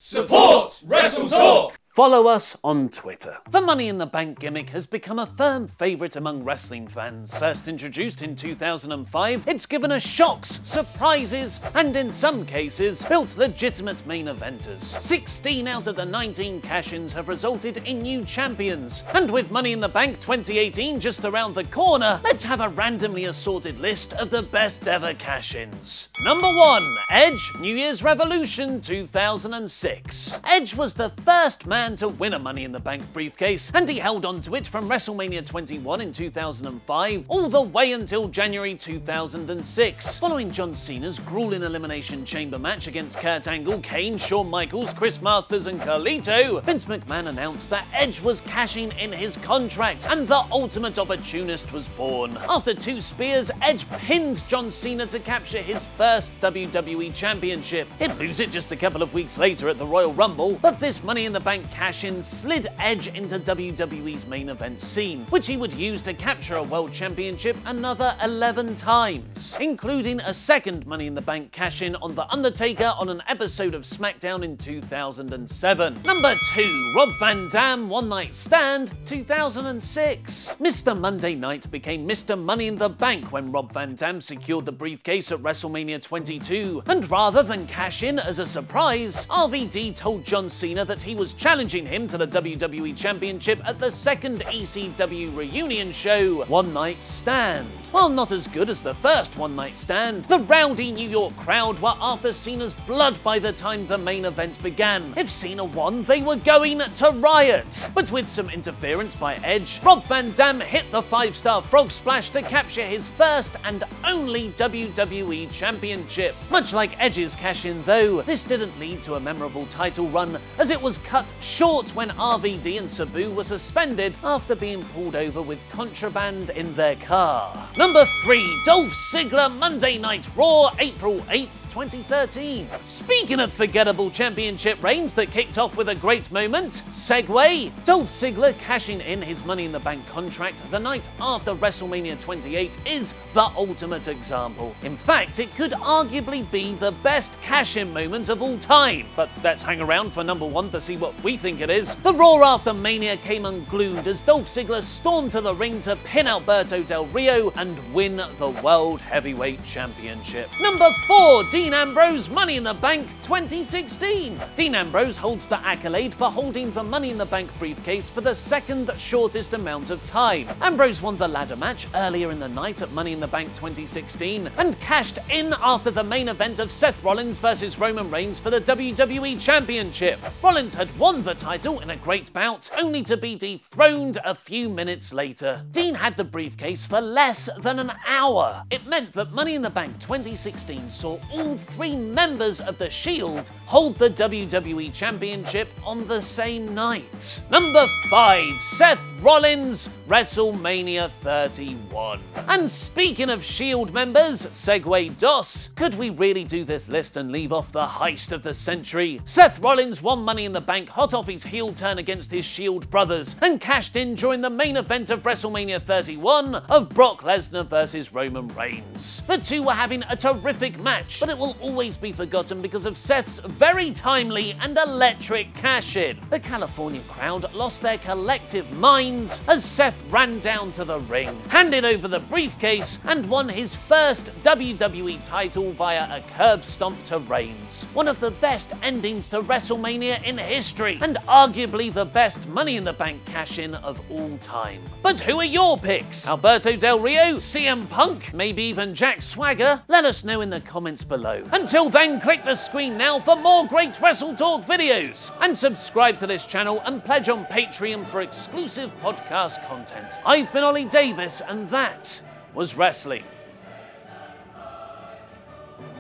Support WrestleTalk! Follow us on Twitter. The Money in the Bank gimmick has become a firm favourite among wrestling fans. First introduced in 2005, it's given us shocks, surprises, and in some cases, built legitimate main eventers. 16 out of the 19 cash-ins have resulted in new champions. And with Money in the Bank 2018 just around the corner, let's have a randomly assorted list of the best ever cash-ins. Number 1. Edge, New Year's Revolution 2006. Edge was the first man to win a Money in the Bank briefcase, and he held on to it from WrestleMania 21 in 2005 all the way until January 2006. Following John Cena's grueling Elimination Chamber match against Kurt Angle, Kane, Shawn Michaels, Chris Masters and Carlito, Vince McMahon announced that Edge was cashing in his contract and the ultimate opportunist was born. After 2 spears, Edge pinned John Cena to capture his first WWE Championship. He'd lose it just a couple of weeks later at the Royal Rumble, but this Money in the Bank cash-in slid Edge into WWE's main event scene, which he would use to capture a World Championship another 11 times, including a second Money in the Bank cash-in on The Undertaker on an episode of SmackDown in 2007. Number 2. Rob Van Dam One Night Stand 2006. Mr. Monday Night became Mr. Money in the Bank when Rob Van Dam secured the briefcase at WrestleMania 22, and rather than cash in as a surprise, RVD told John Cena that he was challenging him to the WWE Championship at the second ECW reunion show, One Night Stand. While not as good as the first One Night Stand, the rowdy New York crowd were after Cena's blood by the time the main event began. If Cena won, they were going to riot. But with some interference by Edge, Rob Van Dam hit the 5-star frog splash to capture his first and only WWE Championship. Much like Edge's cash-in though, this didn't lead to a memorable title run, as it was cut short when RVD and Sabu were suspended after being pulled over with contraband in their car. Number 3. Dolph Ziggler Monday Night Raw April 8th, 2013. Speaking of forgettable championship reigns that kicked off with a great moment, segue, Dolph Ziggler cashing in his Money in the Bank contract the night after WrestleMania 28 is the ultimate example. In fact, it could arguably be the best cash-in moment of all time. But let's hang around for number 1 to see what we think it is. The Raw after Mania came unglued as Dolph Ziggler stormed to the ring to pin Alberto Del Rio and win the World Heavyweight Championship. Number 4. Dean Ambrose Money in the Bank 2016. Dean Ambrose holds the accolade for holding the Money in the Bank briefcase for the second shortest amount of time. Ambrose won the ladder match earlier in the night at Money in the Bank 2016 and cashed in after the main event of Seth Rollins versus Roman Reigns for the WWE Championship. Rollins had won the title in a great bout, only to be dethroned a few minutes later. Dean had the briefcase for less than an hour. It meant that Money in the Bank 2016 saw all 3 members of The Shield hold the WWE Championship on the same night. Number 5. Seth Rollins WrestleMania 31. And speaking of Shield members, segue DOS, could we really do this list and leave off the heist of the century? Seth Rollins won Money in the Bank hot off his heel turn against his Shield brothers and cashed in during the main event of WrestleMania 31 of Brock Lesnar versus Roman Reigns. The two were having a terrific match, but it will always be forgotten because of Seth's very timely and electric cash-in. The California crowd lost their collective minds as Seth ran down to the ring, handed over the briefcase, and won his first WWE title via a curb stomp to Reigns. One of the best endings to WrestleMania in history, and arguably the best Money in the Bank cash-in of all time. But who are your picks? Alberto Del Rio? CM Punk? Maybe even Jack Swagger? Let us know in the comments below. Until then, click the screen now for more great WrestleTalk videos, and subscribe to this channel and pledge on Patreon for exclusive podcast content. I've been Ollie Davis, and that was wrestling.